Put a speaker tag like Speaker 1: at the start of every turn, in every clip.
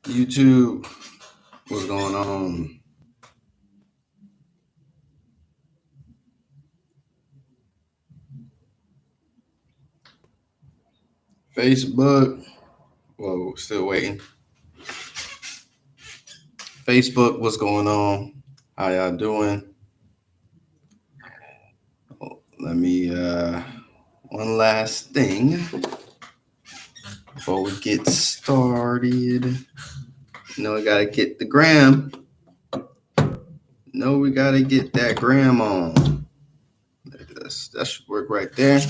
Speaker 1: YouTube, what's going on? Facebook, whoa, still waiting. Facebook, what's going on? How y'all doing? Let me, one last thing before we get started. No, we gotta get the gram. No, we gotta get that gram on. That should work right there.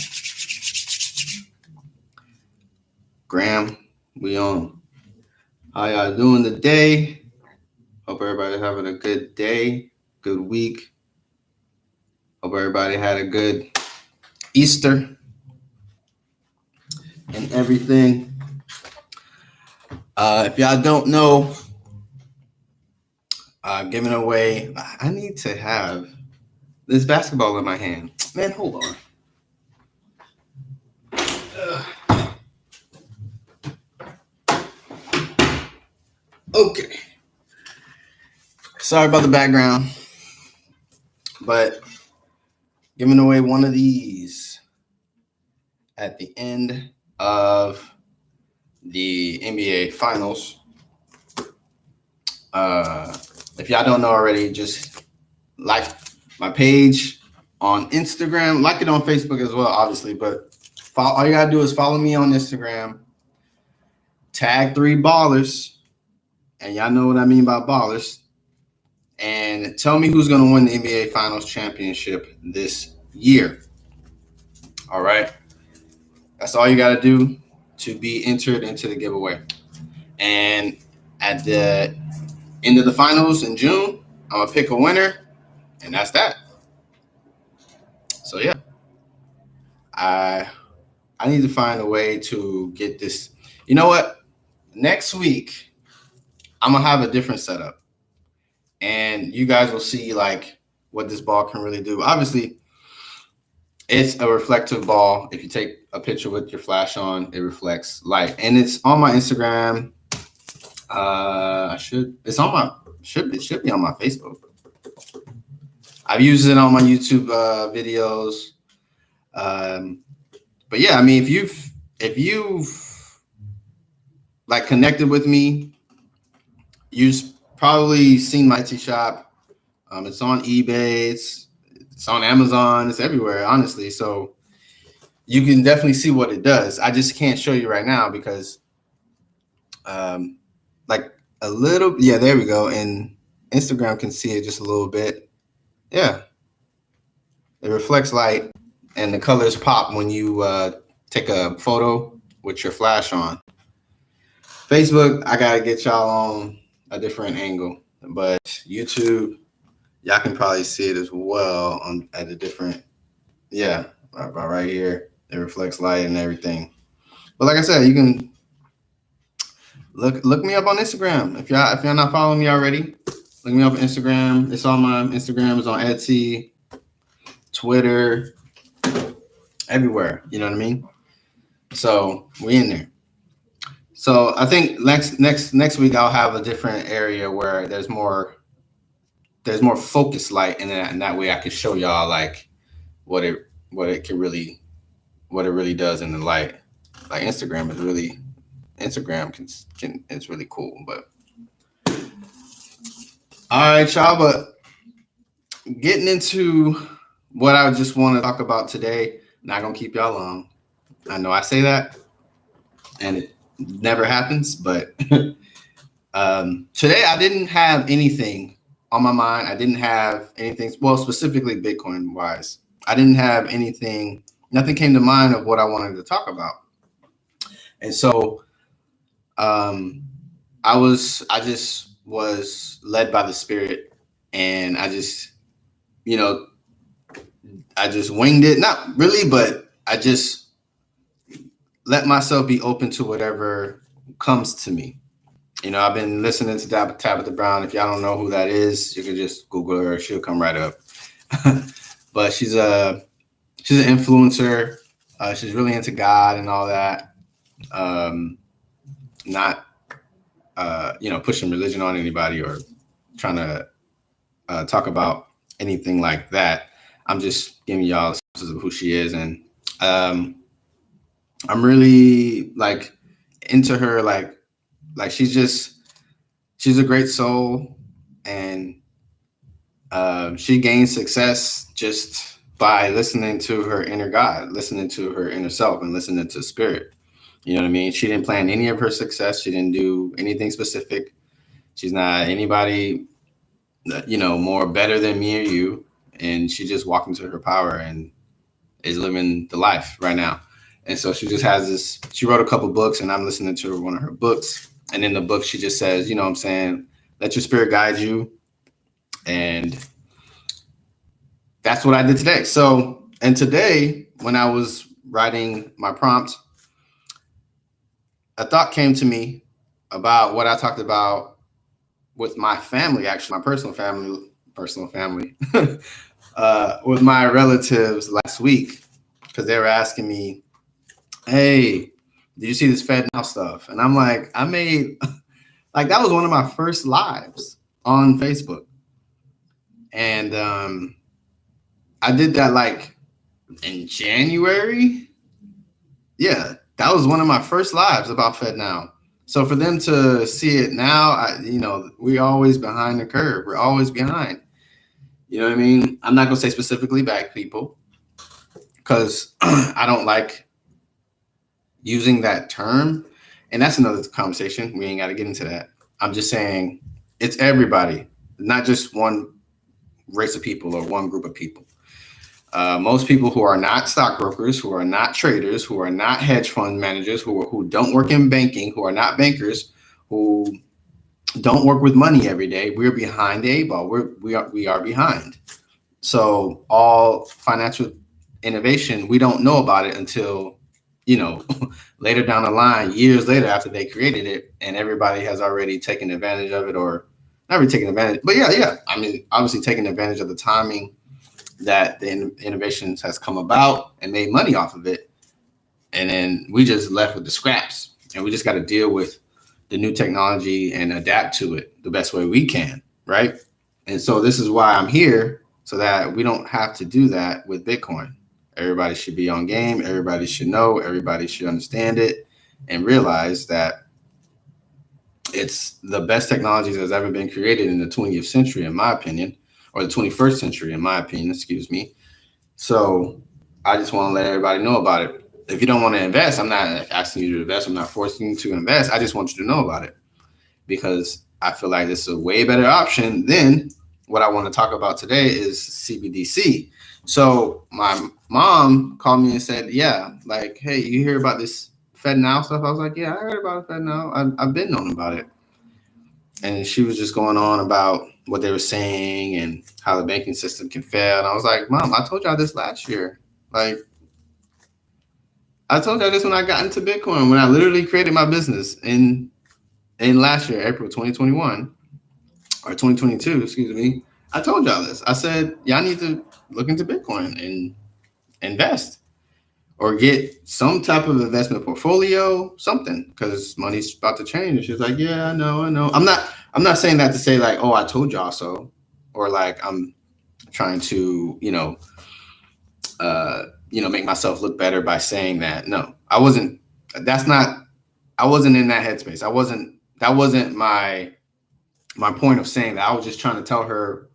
Speaker 1: Gram, we on. How y'all doing today? Hope everybody's having a good day, good week. Hope everybody had a good Easter and everything. If y'all don't know, giving away, I need to have this basketball in my hand. Man, hold on. Okay. Sorry about the background, but giving away one of these at the end of the NBA Finals. If y'all don't know already, just like my page on Instagram, like it on Facebook as well, obviously. But all you gotta do is follow me on Instagram. Tag 3 ballers, and y'all know what I mean by ballers. And tell me who's gonna win the NBA Finals championship this year. All right, that's all you gotta do to be entered into the giveaway. And at the end of the finals in June, I'm gonna pick a winner, and that's that. So yeah, I need to find a way to get this. You know what? Next week, I'm gonna have a different setup, and you guys will see like what this ball can really do. Obviously, it's a reflective ball. If you take a picture with your flash on, it reflects light, and it's on my Instagram. It should be on my Facebook. I've used it on my YouTube videos. But yeah, I mean, if you've like connected with me, you've probably seen my Etsy shop. It's on eBay. It's on Amazon. It's everywhere, honestly. So you can definitely see what it does. I just can't show you right now because, like a little, yeah, there we go. And Instagram can see it just a little bit. Yeah, it reflects light, and the colors pop when you take a photo with your flash on. Facebook, I gotta get y'all on a different angle, but YouTube, y'all can probably see it as well at a different. Yeah, right here, it reflects light and everything. But like I said, you can look me up on Instagram if y'all not following me already. Look me up on Instagram. It's on my Instagram. It's on Etsy, Twitter, everywhere. You know what I mean? So we in there. So I think next week I'll have a different area where there's more focused light, and that way I can show y'all like what it really does in the light. Like Instagram can it's really cool. But all right, y'all. But getting into what I just want to talk about today, not gonna keep y'all long. I know I say that, and it never happens. But today I didn't have anything on my mind. I didn't have anything. Well, specifically Bitcoin wise, I didn't have anything. Nothing came to mind of what I wanted to talk about, and so I just was led by the Spirit, and I just winged it. Not really, but I just let myself be open to whatever comes to me. I've been listening to Tabitha Brown. If y'all don't know who that is, you can just Google her. She'll come right up. But she's an influencer. She's really into God and all that. not, pushing religion on anybody or trying to talk about anything like that. I'm just giving y'all sense of who she is, and I'm really like into her. Like she's a great soul, and she gained success just by listening to her inner God, listening to her inner self, and listening to spirit. You know what I mean? She didn't plan any of her success. She didn't do anything specific. She's not anybody, more better than me or you. And she just walked into her power and is living the life right now. And so she just has this, she wrote a couple books, and I'm listening to one of her books. And in the book, she just says, what I'm saying, let your spirit guide you. And that's what I did today. So, and today, when I was writing my prompt, a thought came to me about what I talked about with my family, actually, my personal family, with my relatives last week, because they were asking me, hey, did you see this Fed Now stuff? And I'm like, I made, like, that was one of my first lives on Facebook. And I did that like in January. Yeah, that was one of my first lives about Fed Now. So for them to see it now, we're always behind the curve. We're always behind. You know what I mean? I'm not going to say specifically black people, because I don't like using that term. And that's another conversation. We ain't got to get into that. I'm just saying it's everybody, not just one race of people or one group of people. Most people who are not stockbrokers, who are not traders, who are not hedge fund managers, who don't work in banking, who are not bankers, who don't work with money every day, we're behind the 8 ball. We are behind. So all financial innovation, we don't know about it until, later down the line, years later after they created it, and everybody has already taken advantage of it, or not really taken advantage, but yeah. I mean, obviously taking advantage of the timing that the innovations has come about and made money off of it. And then we just left with the scraps, and we just got to deal with the new technology and adapt to it the best way we can. Right. And so this is why I'm here, so that we don't have to do that with Bitcoin. Everybody should be on game. Everybody should know. Everybody should understand it and realize that it's the best technology that's ever been created in the 20th century, in my opinion, or the 21st century, in my opinion, excuse me. So I just want to let everybody know about it. If you don't want to invest, I'm not asking you to invest. I'm not forcing you to invest. I just want you to know about it, because I feel like this is a way better option than what I want to talk about today is CBDC. So my mom called me and said, yeah, like, hey, you hear about this Fed Now stuff? I was like, yeah, I heard about Fed Now. I've been knowing about it. And she was just going on about what they were saying and how the banking system can fail. And I was like, Mom, I told y'all this last year. Like, I told y'all this when I got into Bitcoin, when I literally created my business in last year, April 2021 or 2022, excuse me. I told y'all this. I said, y'all need to look into Bitcoin and invest, or get some type of investment portfolio, something, because money's about to change. And she's like, yeah, I know. I'm not saying that to say like, oh, I told y'all so, or like I'm trying to, make myself look better by saying that. No, I wasn't. I wasn't in that headspace. That wasn't my point of saying that. I was just trying to tell her.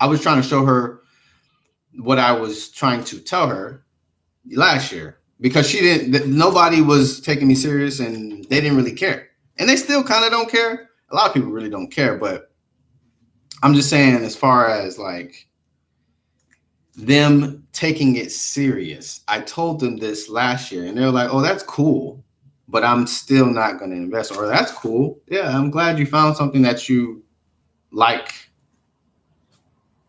Speaker 1: I was trying to show her what I was trying to tell her last year, because nobody was taking me serious, and they didn't really care. And they still kind of don't care. A lot of people really don't care, but I'm just saying, as far as like them taking it serious, I told them this last year, and they were like, oh, that's cool, but I'm still not going to invest. Or that's cool. Yeah, I'm glad you found something that you like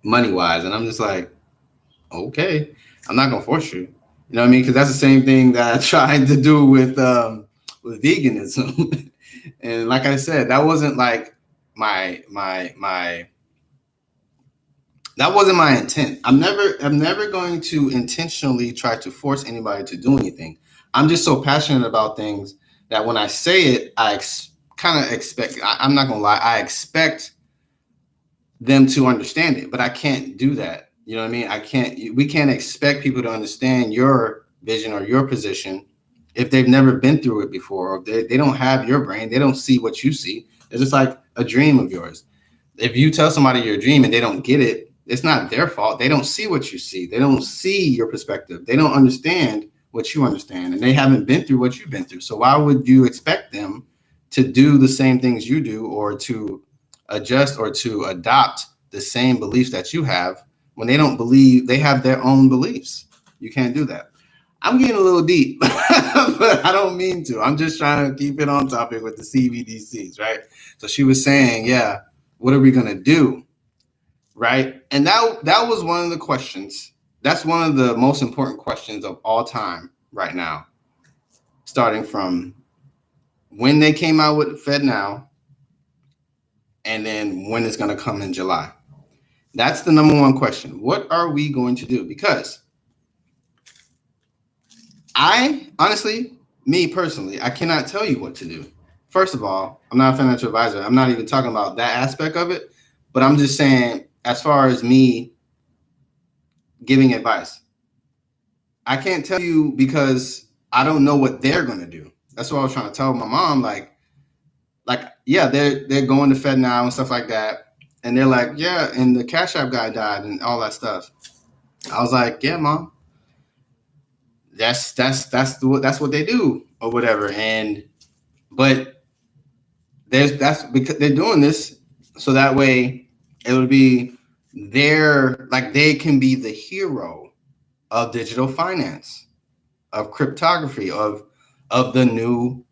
Speaker 1: money wise. And I'm just like, okay, I'm not going to force you. You know what I mean? Because that's the same thing that I tried to do with veganism. And like I said, that wasn't like that wasn't my intent. I'm never going to intentionally try to force anybody to do anything. I'm just so passionate about things that when I say it, I kind of expect, I'm not going to lie, I expect them to understand it, but I can't do that. You know what I mean? We can't expect people to understand your vision or your position if they've never been through it before, or they don't have your brain. They don't see what you see. It's just like a dream of yours. If you tell somebody your dream and they don't get it, it's not their fault. They don't see what you see. They don't see your perspective. They don't understand what you understand, and they haven't been through what you've been through. So why would you expect them to do the same things you do, or to adjust or to adopt the same beliefs that you have when they don't believe? They have their own beliefs. You can't do that. I'm getting a little deep, but I don't mean to. I'm just trying to keep it on topic with the CBDCs, right? So she was saying, yeah, what are we going to do? Right. And that was one of the questions. That's one of the most important questions of all time right now, starting from when they came out with Fed Now, and then when it's going to come in July. That's the number one question. What are we going to do? Because I honestly, me personally, I cannot tell you what to do. First of all, I'm not a financial advisor. I'm not even talking about that aspect of it, but I'm just saying, as far as me giving advice, I can't tell you because I don't know what they're going to do. That's what I was trying to tell my mom. Like, yeah, they're going to Fed Now and stuff like that. And they're like, yeah, and the Cash App guy died and all that stuff. I was like, yeah, Mom, that's what they do or whatever. But that's because they're doing this so that way it would be they can be the hero of digital finance, of cryptography, of the new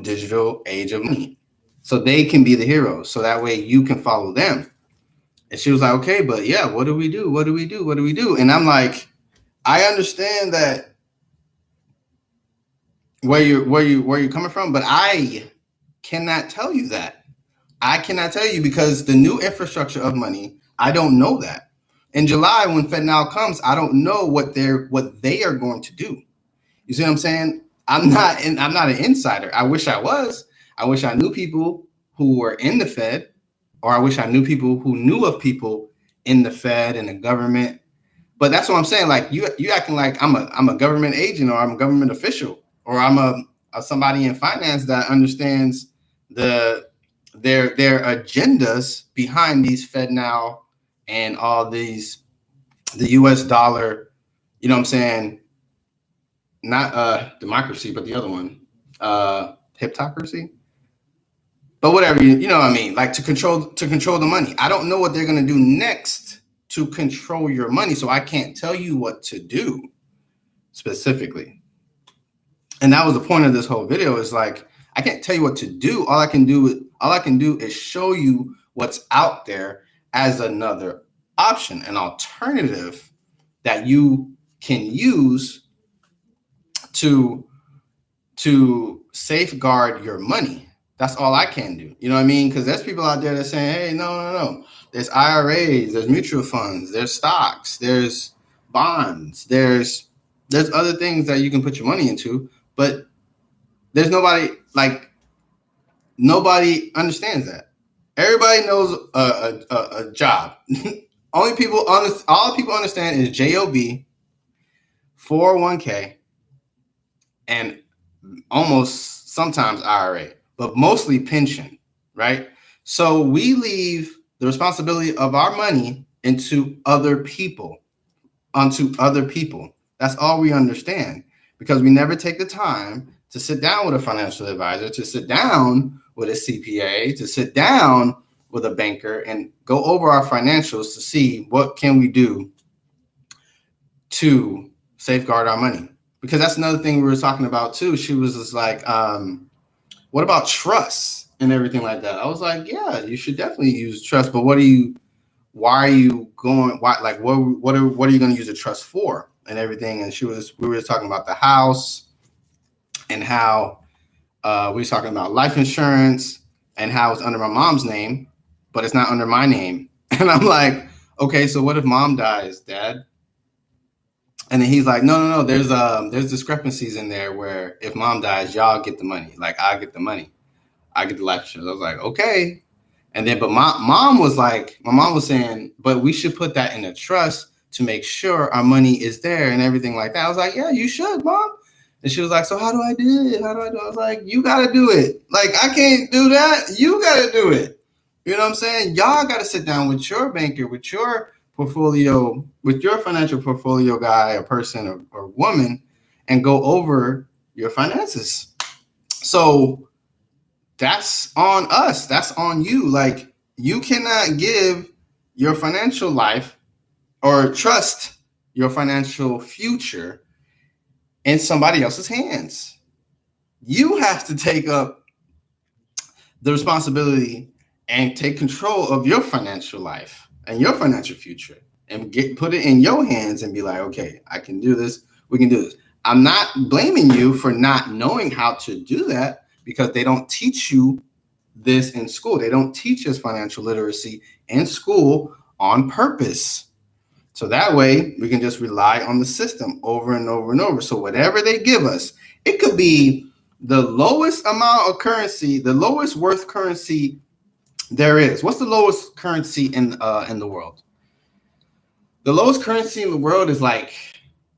Speaker 1: digital age of money. So they can be the heroes. So that way you can follow them. And she was like, okay, but yeah, what do we do? What do we do? What do we do? And I'm like, I understand that where you're coming from, but I cannot tell you that. I cannot tell you because the new infrastructure of money, I don't know that. In July, when FedNow comes, I don't know what they are going to do. You see what I'm saying? I'm not an insider. I wish I was. I wish I knew people who were in the Fed, or I wish I knew people who knew of people in the Fed and the government. But that's what I'm saying. Like you acting like I'm a government agent, or I'm a government official, or I'm a somebody in finance that understands their agendas behind these Fed Now and all these, the US dollar, you know what I'm saying? Not democracy, but the other one, hypocrisy. But whatever, you know what I mean? Like to control the money. I don't know what they're going to do next to control your money, so I can't tell you what to do specifically. And that was the point of this whole video, is like, I can't tell you what to do. All I can do is show you what's out there as another option, an alternative that you can use to safeguard your money. That's all I can do. You know what I mean? Because there's people out there that saying, hey, no. There's IRAs, there's mutual funds, there's stocks, there's bonds, there's other things that you can put your money into, but there's nobody understands that. Everybody knows a job. All people understand is JOB, 401k, and almost sometimes IRA, but mostly pension, right? So we leave the responsibility of our money onto other people. That's all we understand, because we never take the time to sit down with a financial advisor, to sit down with a CPA, to sit down with a banker and go over our financials to see what can we do to safeguard our money. Because that's another thing we were talking about too. She was just like, what about trust and everything like that? I was like, yeah, you should definitely use trust, but what are you going to use a trust for and everything? And we were talking about the house, and how we were talking about life insurance and how it's under my mom's name, but it's not under my name. And I'm like, okay, so what if mom dies, Dad? And then he's like, no, there's discrepancies in there where if mom dies, y'all get the money. Like I get the money. I get the life insurance. I was like, okay. And then, but my mom was saying, but we should put that in a trust to make sure our money is there and everything like that. I was like, yeah, you should, mom. And she was like, so how do I do it? How do I do it? I was like, you got to do it. Like, I can't do that. You got to do it. You know what I'm saying? Y'all got to sit down with your banker, with your portfolio, with your financial portfolio guy or person or woman and go over your finances. So that's on us. That's on you. Like, you cannot give your financial life or trust your financial future in somebody else's hands. You have to take up the responsibility and take control of your financial life and your financial future and put it in your hands and be like, okay, I can do this. We can do this. I'm not blaming you for not knowing how to do that because they don't teach you this in school. They don't teach us financial literacy in school on purpose. So that way we can just rely on the system over and over and over. So whatever they give us, it could be the lowest amount of currency, the lowest worth currency there is. What's the lowest currency in the world? The lowest currency in the world is like,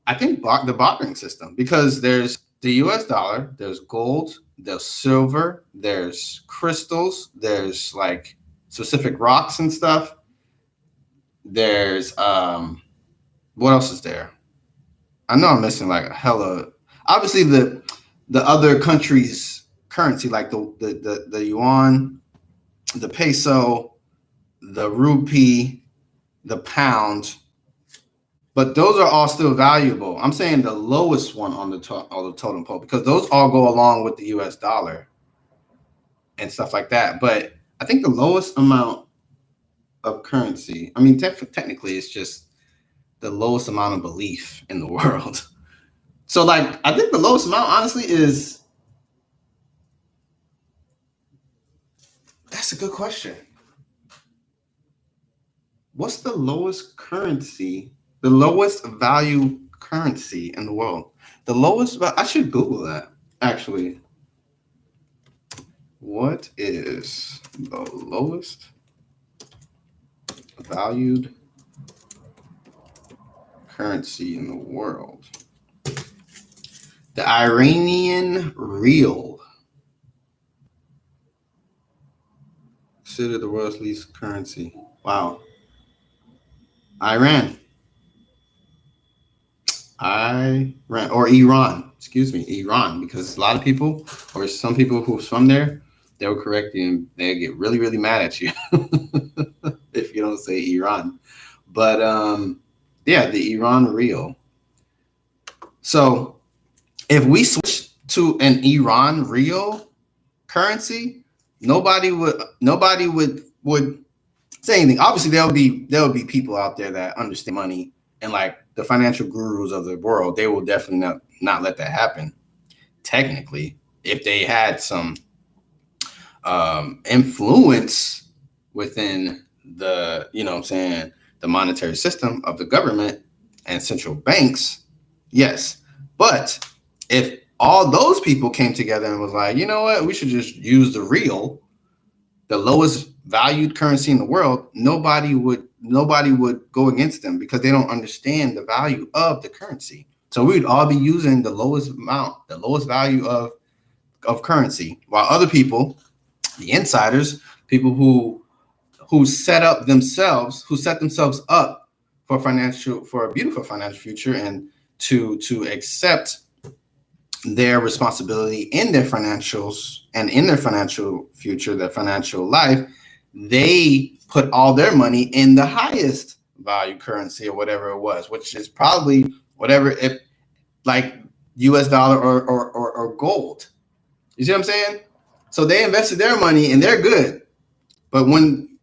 Speaker 1: I think the bartering system, because there's the US dollar, there's gold, there's silver, there's crystals, there's like specific rocks and stuff. There's what else is there? I know I'm missing like a hella. Obviously the other countries' currency, like the yuan, the peso, the rupee, the pound, but those are all still valuable. I'm saying the lowest one on the totem pole because those all go along with the US dollar and stuff like that. But I think the lowest amount of currency, I mean, technically it's just the lowest amount of belief in the world. So like, I think the lowest amount honestly that's a good question. What's the lowest currency, the lowest value currency in the world? The lowest, I should Google that actually. What is the lowest valued currency in the world? The Iranian rial. Considered the world's least currency. Wow. Iran, or Iran, excuse me, Iran, because a lot of people, or some people who's from there, they'll correct you and they get really, really mad at you if you don't say Iran. But yeah, the Iran rial. So if we switch to an Iran rial currency, nobody would say anything. Obviously, there'll be people out there that understand money and like the financial gurus of the world. They will definitely not let that happen. Technically, if they had some influence within the, you know what I'm saying, the monetary system of the government and central banks, yes. But if all those people came together and was like, you know what, we should just use the rial, the lowest valued currency in the world, nobody would go against them because they don't understand the value of the currency. So we'd all be using the lowest amount, the lowest value of currency, while other people, the insiders, people who set themselves up for a beautiful financial future and to accept their responsibility in their financials and in their financial future, their financial life, they put all their money in the highest value currency or whatever it was, which is probably whatever, if like US dollar or gold. You see what I'm saying? So they invested their money and they're good. But when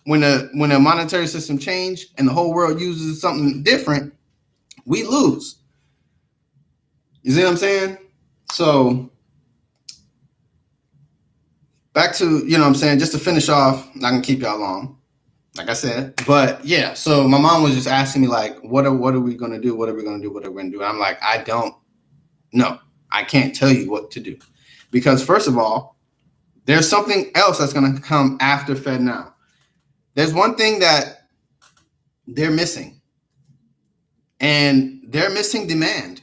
Speaker 1: a monetary system change and the whole world uses something different, we lose. You see what I'm saying? So back to, you know what I'm saying, just to finish off, I'm not gonna keep y'all long. like I said. But yeah, so my mom was just asking me like, what are we gonna do? What are we gonna do? What are we gonna do? And I'm like, I don't know. I can't tell you what to do because first of all, there's something else that's gonna come after FedNow. There's one thing that they're missing, and they're missing demand.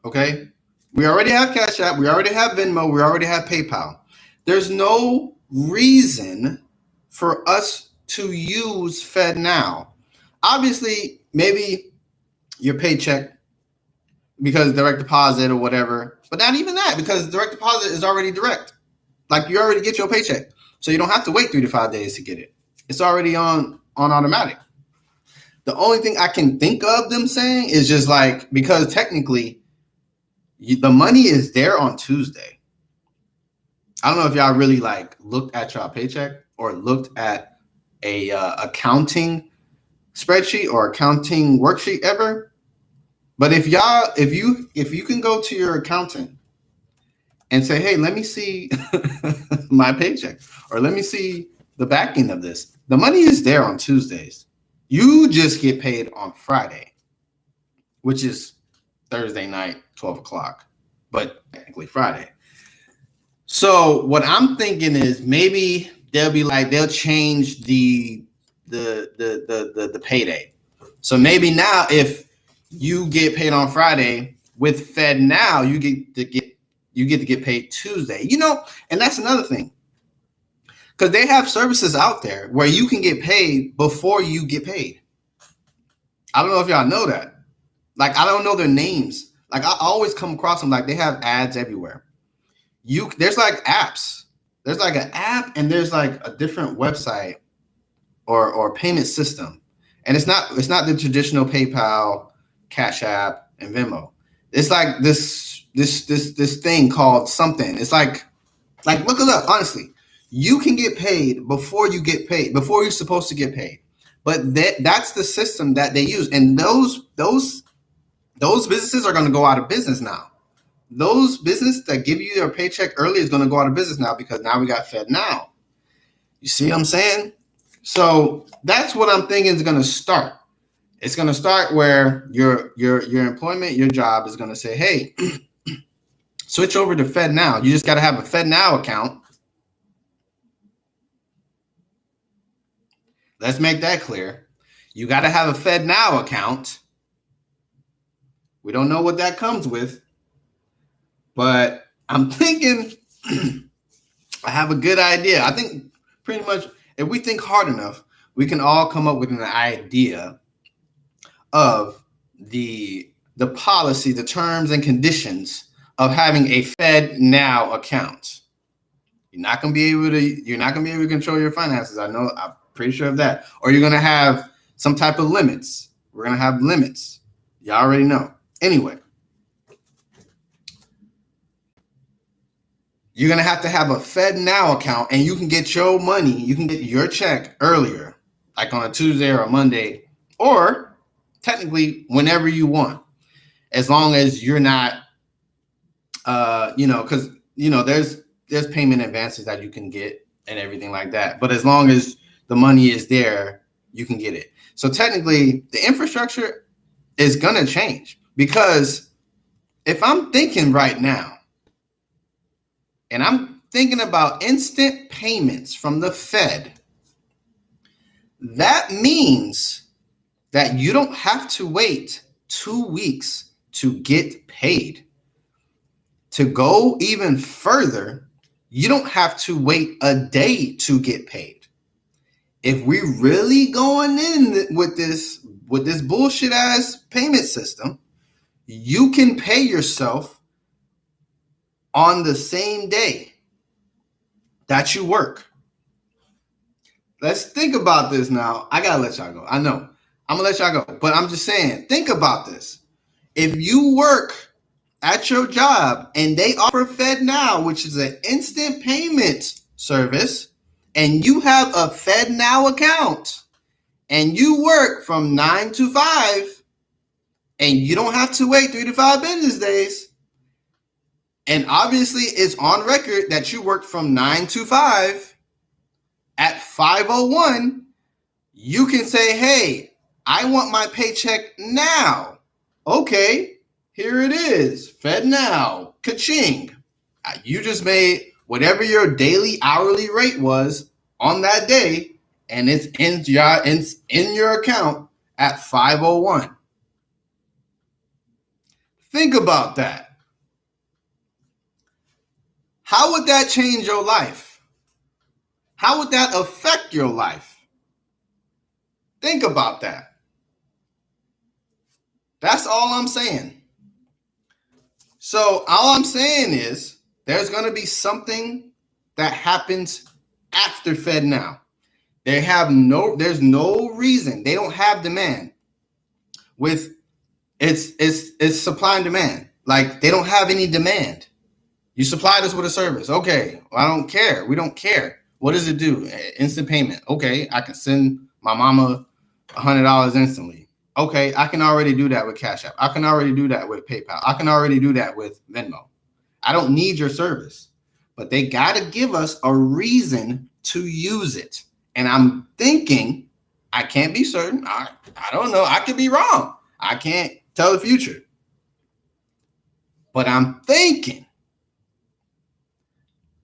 Speaker 1: Okay, we already have Cash App, we already have Venmo, we already have PayPal. There's no reason for us to use FedNow. Obviously, maybe your paycheck because direct deposit or whatever, but not even that because direct deposit is already direct. Like you already get your paycheck, so you don't have to wait 3 to 5 days to get it. It's already on automatic. The only thing I can think of them saying is just like because technically the money is there on Tuesday. I don't know if y'all really like looked at your paycheck or looked at a accounting spreadsheet or accounting worksheet ever. But if you can go to your accountant and say, hey, let me see my paycheck or let me see the back end of this. The money is there on Tuesdays. You just get paid on Friday, which is Thursday night, 12 o'clock, but technically Friday. So what I'm thinking is maybe they'll change the payday. So maybe now if you get paid on Friday with FedNow, you get to get paid Tuesday. And that's another thing. Because they have services out there where you can get paid before you get paid. I don't know if y'all know that. Like, I don't know their names. Like, I always come across them. Like, they have ads everywhere. There's like apps. There's like an app and there's like a different website or payment system. And it's not the traditional PayPal, Cash App, and Venmo. It's like this thing called something. It's like look it up, honestly. You can get paid before you get paid, before you're supposed to get paid. But that's the system that they use. And those businesses are going to go out of business now. Those businesses that give you your paycheck early is going to go out of business now because now we got FedNow. You see what I'm saying? So that's what I'm thinking is going to start. It's going to start where your employment, your job is going to say, hey, switch over to FedNow. You just got to have a FedNow account. Let's make that clear. You got to have a FedNow account. We don't know what that comes with, but I'm thinking I have a good idea. I think pretty much if we think hard enough, we can all come up with an idea of the policy, the terms and conditions of having a FedNow account. You're not gonna be able to control your finances. I'm pretty sure of that. Or you're gonna have some type of limits. We're gonna have limits. Y'all already know. Anyway, you're gonna have to have a FedNow account, and you can get your money. You can get your check earlier, like on a Tuesday or a Monday, or technically whenever you want, as long as you're not, because there's payment advances that you can get and everything like that. But as long as the money is there, you can get it. So technically, the infrastructure is gonna change because if I'm thinking right now, and I'm thinking about instant payments from the Fed, that means that you don't have to wait 2 weeks to get paid. To go even further, you don't have to wait a day to get paid. If we really going in with this bullshit ass payment system, you can pay yourself on the same day that you work. Let's think about this now. I gotta let y'all go. I know. I'm gonna let y'all go. But I'm just saying, think about this. If you work at your job and they offer FedNow, which is an instant payment service, and you have a FedNow account and you work from 9 to 5 and you don't have to wait 3 to 5 business days, and obviously it's on record that you work from 9 to 5 at 5:01, You can say, hey, I want my paycheck now. Okay, here it is. Fed now. Ka-ching. You just made whatever your daily hourly rate was on that day, and it's in your account at 5:01. Think about that. How would that change your life? How would that affect your life? Think about that. That's all I'm saying. So all I'm saying is there's going to be something that happens after Fed now. There's no reason. They don't have demand. With it's supply and demand. Like, they don't have any demand. You supplied us with a service. Okay, I don't care. We don't care. What does it do? Instant payment. Okay, I can send my mama $100 instantly. Okay, I can already do that with Cash App. I can already do that with PayPal. I can already do that with Venmo. I don't need your service, but they got to give us a reason to use it. And I'm thinking, I can't be certain. I don't know. I could be wrong. I can't tell the future. But I'm thinking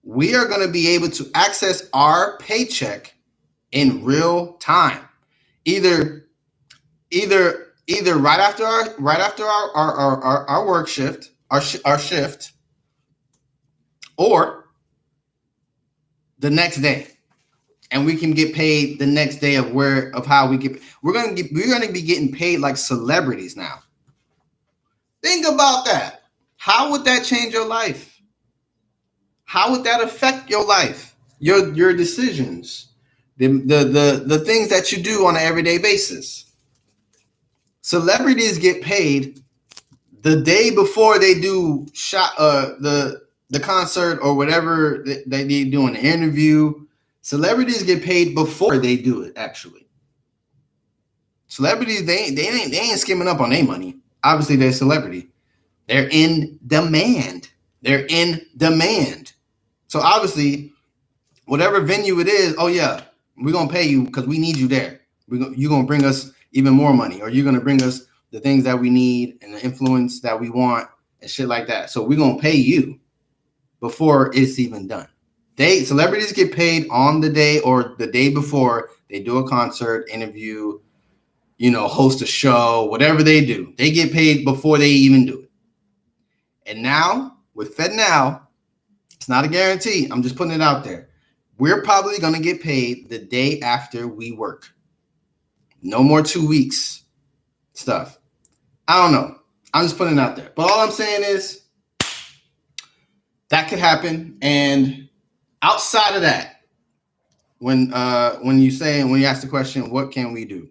Speaker 1: we are going to be able to access our paycheck in real time. Either right after our work shift, our shift, or the next day, and we can get paid the next day of how we get. We're gonna be getting paid like celebrities now. Think about that. How would that change your life? How would that affect your life, your decisions, the things that you do on an everyday basis? Celebrities get paid the day before they do the concert or whatever they do an interview. Celebrities get paid before they do it. Actually, celebrities they ain't skimming up on their money. Obviously, they're a celebrity. They're in demand. So obviously, whatever venue it is, oh yeah, we're gonna pay you because we need you there. You're gonna bring us even more money, or you're gonna bring us the things that we need and the influence that we want and shit like that. So we're gonna pay you before it's even done. Celebrities get paid on the day or the day before they do a concert, interview, host a show, whatever they do. They get paid before they even do it. And now with FedNow, it's not a guarantee. I'm just putting it out there. We're probably going to get paid the day after we work. No more 2 weeks stuff. I don't know. I'm just putting it out there. But all I'm saying is that could happen. And outside of that, when you ask the question, what can we do?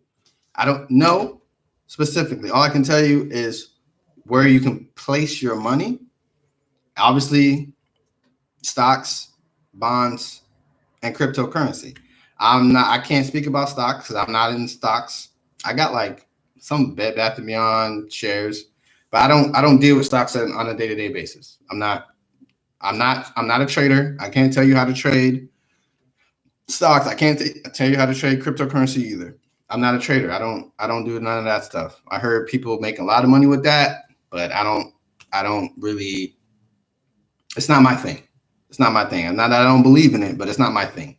Speaker 1: I don't know specifically. All I can tell you is where you can place your money. Obviously, stocks, bonds, and cryptocurrency. I can't speak about stocks because I'm not in stocks. I got like some Bed Bath & Beyond shares, but I don't deal with stocks on a day-to-day basis. I'm not a trader. I can't tell you how to trade stocks. I can't tell you how to trade cryptocurrency either. I'm not a trader. I don't do none of that stuff. I heard people make a lot of money with that, but I don't really. It's not my thing. It's not my thing. Not that I don't believe in it, but it's not my thing.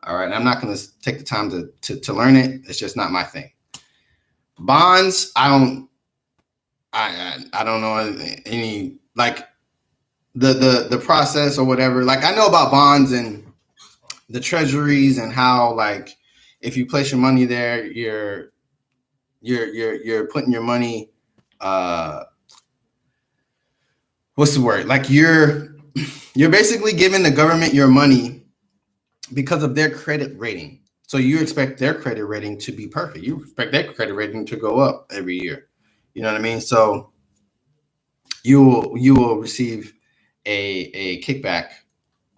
Speaker 1: All right. I'm not going to take the time to learn it. It's just not my thing. Bonds, I don't know any, like the process or whatever. Like, I know about bonds and the treasuries and how, like, if you place your money there, you're putting your money, what's the word? Like, you're basically giving the government your money because of their credit rating. So you expect their credit rating to be perfect. You expect their credit rating to go up every year. You know what I mean? So you will receive a kickback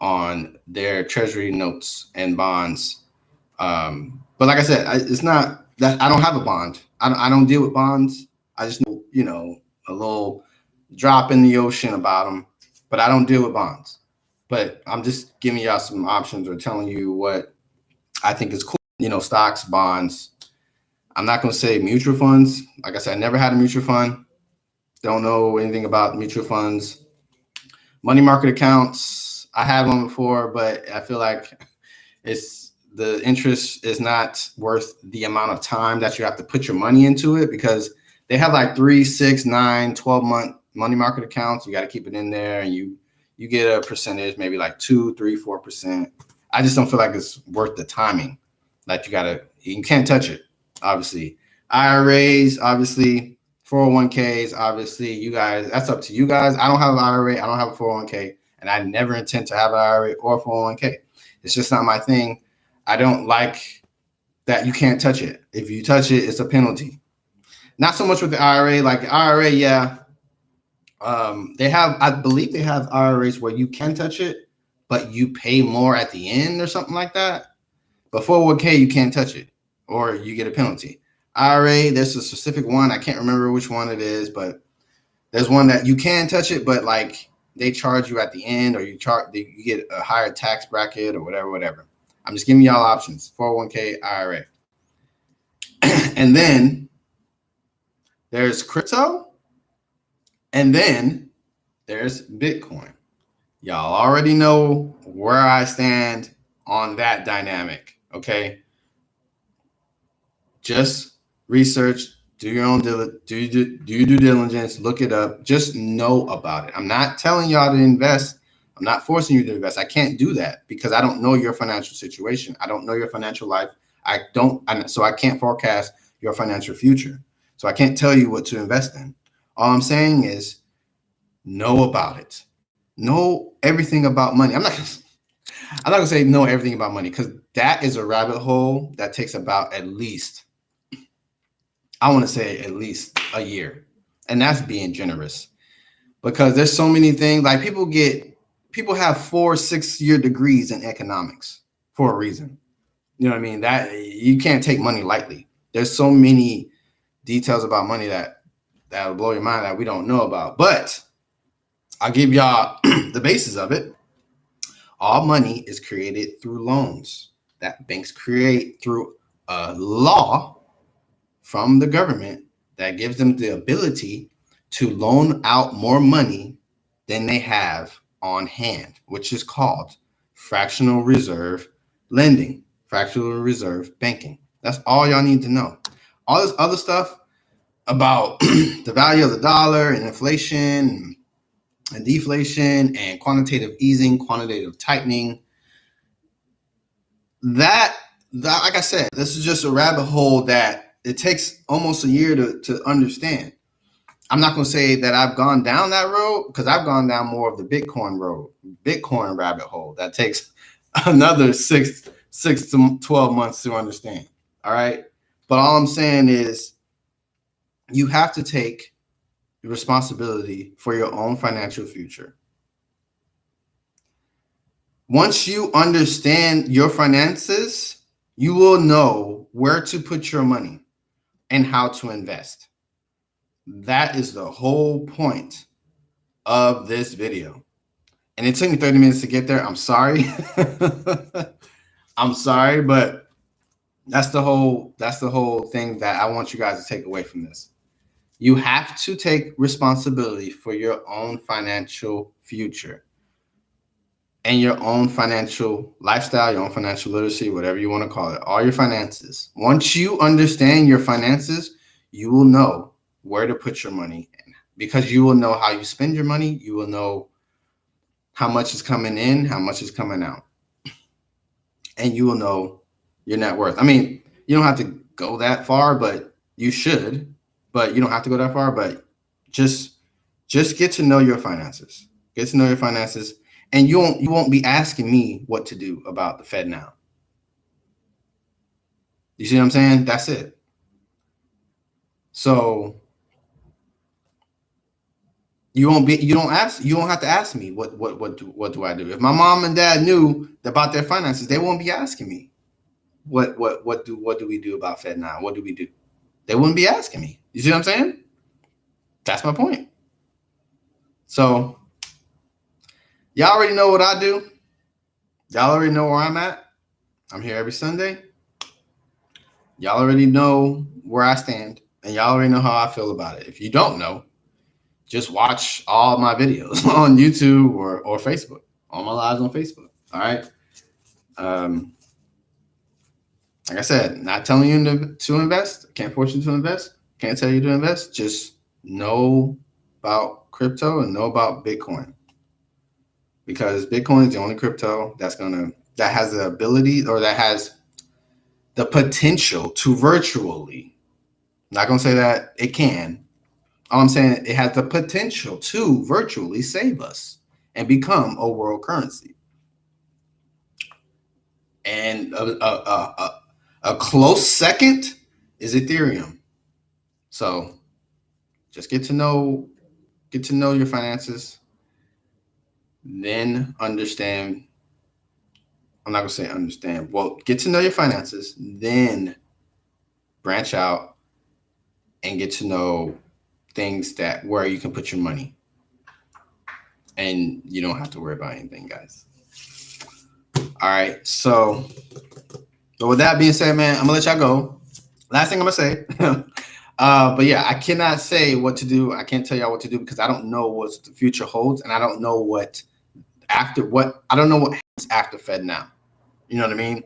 Speaker 1: on their treasury notes and bonds. But like I said, it's not that I don't have a bond. I don't deal with bonds. I just know, a little drop in the ocean about them, but I don't deal with bonds. But I'm just giving y'all some options or telling you what I think is cool. stocks, bonds. I'm not going to say mutual funds. Like I said, I never had a mutual fund. Don't know anything about mutual funds. Money market accounts, I had one before, but I feel like the interest is not worth the amount of time that you have to put your money into it, because they have like 3, 6, 9, 12-month money market accounts. You got to keep it in there, and you get a percentage, maybe like 2, 3, 4%. I just don't feel like it's worth the timing. Like you can't touch it, obviously. IRAs, obviously. 401ks, obviously, you guys, that's up to you guys. I don't have an IRA. I don't have a 401k, and I never intend to have an IRA or a 401k. It's just not my thing. I don't like that you can't touch it. If you touch it, it's a penalty. Not so much with the IRA. Like the IRA, yeah. I believe they have IRAs where you can touch it, but you pay more at the end or something like that. But 401k, you can't touch it, or you get a penalty. IRA, there's a specific one. I can't remember which one it is, but there's one that you can touch it, but like they charge you at the end, or you get a higher tax bracket or whatever. I'm just giving y'all options: 401k, IRA. And then there's crypto, and then there's Bitcoin. Y'all already know where I stand on that dynamic, okay? Just research, do your own do due diligence, look it up, just know about it. I'm not telling y'all to invest. I'm not forcing you to invest. I can't do that because I don't know your financial situation. I don't know your financial life. So I can't forecast your financial future. So I can't tell you what to invest in. All I'm saying is know about it. Know everything about money. I'm not gonna say know everything about money, because that is a rabbit hole that takes about at least a year. And that's being generous, because there's so many things. Like people have 4-6-year degrees in economics for a reason. You know what I mean? That you can't take money lightly. There's so many details about money that'll blow your mind that we don't know about. But I'll give y'all the basis of it. All money is created through loans that banks create through a law from the government that gives them the ability to loan out more money than they have on hand, which is called fractional reserve lending, fractional reserve banking. That's all y'all need to know. All this other stuff about the value of the dollar and inflation and deflation and quantitative easing, quantitative tightening, that like I said, this is just a rabbit hole that it takes almost a year to understand. I'm not going to say that I've gone down that road, because I've gone down more of the Bitcoin rabbit hole that takes another 6 to 12 months to understand. All right. But all I'm saying is you have to take responsibility for your own financial future. Once you understand your finances, you will know where to put your money and how to invest. That is the whole point of this video. And it took me 30 minutes to get there. I'm sorry. I'm sorry, but that's the whole thing that I want you guys to take away from this. You have to take responsibility for your own financial future and your own financial lifestyle, your own financial literacy, whatever you want to call it, all your finances. Once you understand your finances, you will know where to put your money in, because you will know how you spend your money. You will know how much is coming in, how much is coming out, and you will know your net worth. I mean, you don't have to go that far, but you should. But you don't have to go that far. But just get to know your finances. Get to know your finances, and you won't be asking me what to do about the Fed now. You see what I'm saying? That's it. So you don't have to ask me what do I do. If my mom and dad knew about their finances, they won't be asking me what do we do about Fed now? What do we do? They wouldn't be asking me. You see what I'm saying? That's my point. So y'all already know what I do. Y'all already know where I'm at. I'm here every Sunday. Y'all already know where I stand, and y'all already know how I feel about it. If you don't know, just watch all my videos on YouTube or Facebook, all my lives on Facebook. All right. Um, like I said, not telling you to invest. Can't force you to invest. Can't tell you to invest. Just know about crypto and know about Bitcoin, because Bitcoin is the only crypto that has the ability, or that has the potential to virtually. Not gonna say that it can. All I'm saying, it has the potential to virtually save us and become a world currency. And a close second is Ethereum. So just get to know your finances, then understand. I'm not gonna say understand. Well, get to know your finances, then branch out and get to know things that where you can put your money, and you don't have to worry about anything, guys. All right. So, but with that being said, man, I'm gonna let y'all go. Last thing I'm gonna say. But yeah, I cannot say what to do. I can't tell y'all what to do because I don't know what the future holds, and I don't know what happens after Fed now. You know what I mean?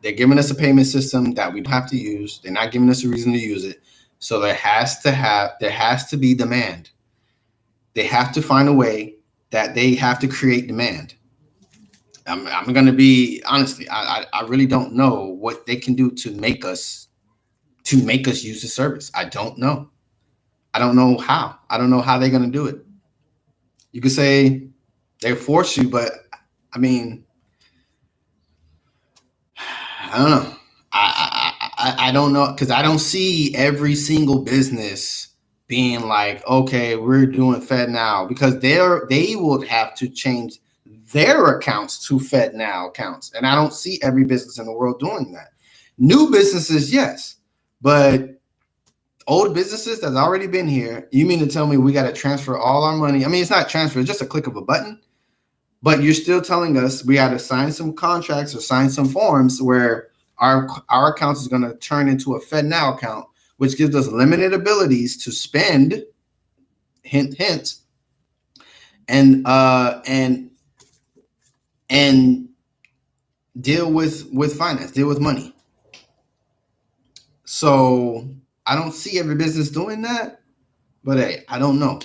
Speaker 1: They're giving us a payment system that we don't have to use. They're not giving us a reason to use it. So there has to be demand. They have to find a way that they have to create demand. I'm going to be honestly, I really don't know what they can do to make us use the service. I don't know. I don't know how. I don't know how they're going to do it. You could say they force you, but I mean, I don't know. I don't know, because I don't see every single business being like, okay, we're doing Fed now, because they would have to change their accounts to Fed now accounts, and I don't see every business in the world doing that. New businesses, yes, but old businesses that's already been here, you mean to tell me we got to transfer all our money? I mean, it's not transfer, it's just a click of a button. But you're still telling us we got to sign some contracts or sign some forms where our account is going to turn into a Fed Now account, which gives us limited abilities to spend, hint, and deal with finance, deal with money. So I don't see every business doing that, but hey, I don't know.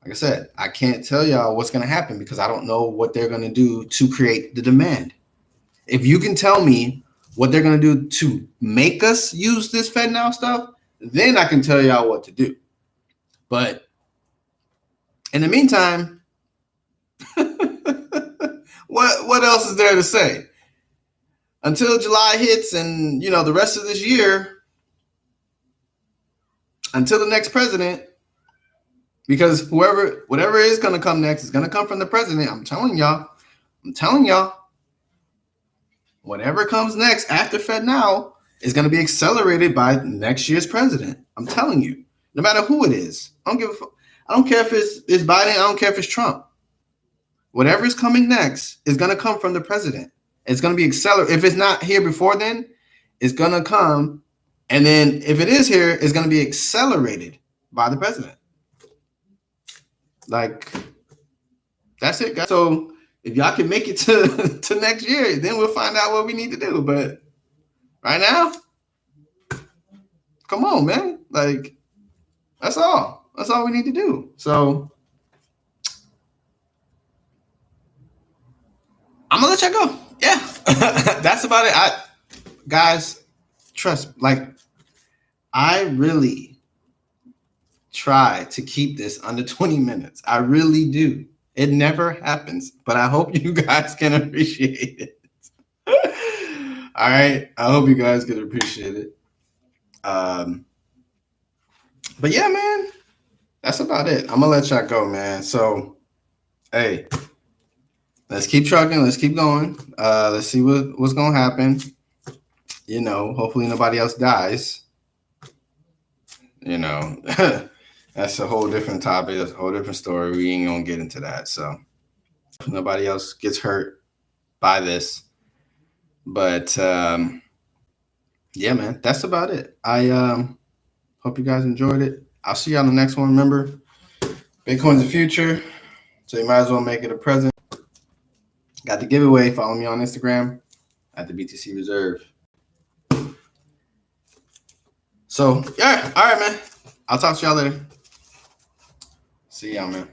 Speaker 1: Like I said, I can't tell y'all what's going to happen because I don't know what they're going to do to create the demand. If you can tell me what they're going to do to make us use this Fed Now stuff, then I can tell y'all what to do. But in the meantime, what else is there to say? Until July hits and, the rest of this year, until the next president, because whatever is going to come next is going to come from the president. I'm telling y'all, whatever comes next after Fed Now is going to be accelerated by next year's president. I'm telling you, no matter who it is. I don't care if it's Biden. I don't care if it's Trump. Whatever is coming next is going to come from the president. It's going to be accelerated. If it's not here before then, it's going to come. And then if it is here, it's going to be accelerated by the president. Like, that's it, guys. So if y'all can make it to next year, then we'll find out what we need to do. But right now, come on, man. Like, that's all. That's all we need to do. So I'm gonna let y'all go. Yeah. That's about it. Guys, trust, I really try to keep this under 20 minutes. I really do. It never happens, but I hope you guys can appreciate it. All right. I hope you guys can appreciate it. But yeah, man, that's about it. I'm gonna let y'all go, man. So, hey, let's keep trucking. Let's keep going. Let's see what's gonna happen. Hopefully nobody else dies. That's a whole different topic. That's a whole different story. We ain't gonna get into that. So if nobody else gets hurt by this, But yeah, man, that's about it. I hope you guys enjoyed it. I'll see you on the next one. Remember, Bitcoin's the future, so you might as well make it a present. Got the giveaway. Follow me on Instagram at the BTC Reserve. So, yeah, all right, man. I'll talk to y'all later. See y'all, man.